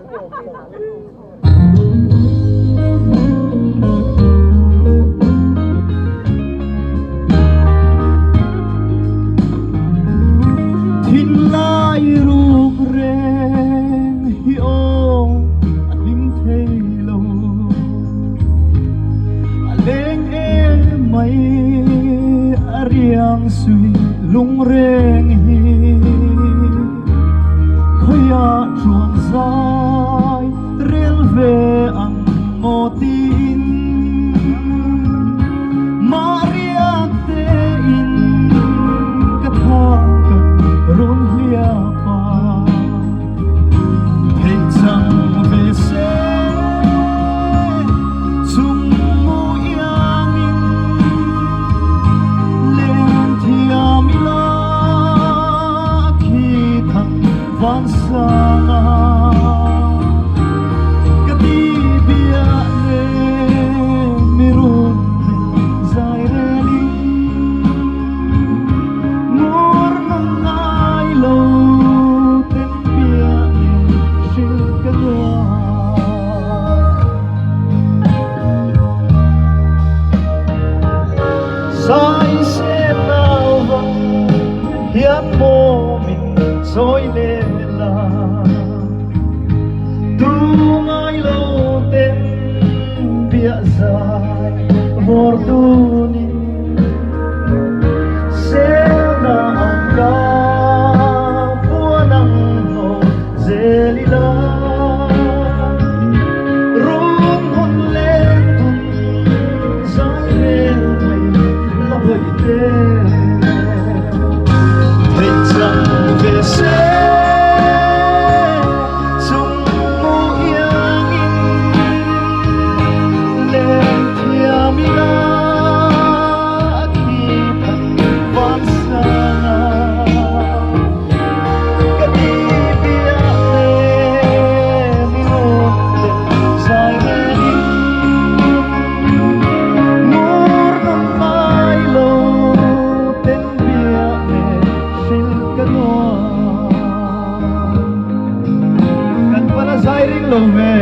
Thiên lai ruộng rèn hiu lim thê lâu lên em mây riang suy lung rèn hi khoya chuan dài rel về ang ngô tin Maria te in ka thang run hlia pa thei chang ve se chung mu yang in len thiam la khi thang van sanga ka ti bia le mi run zai re li mor nang ai lo ten bia le shin ka doa sai se nao vang hian mo min soi le la tu ngai lo ten bia zai vor tu ni se na anga puanang ho zelila run hon le tun zai re mai la boi te thei chang ve se chung mu yang in len thiam la khi thang van sanga ka ti bia le mi ron le zai re ni mor nang mai lo ten bia le sil ka noa kan para zai ring lo ve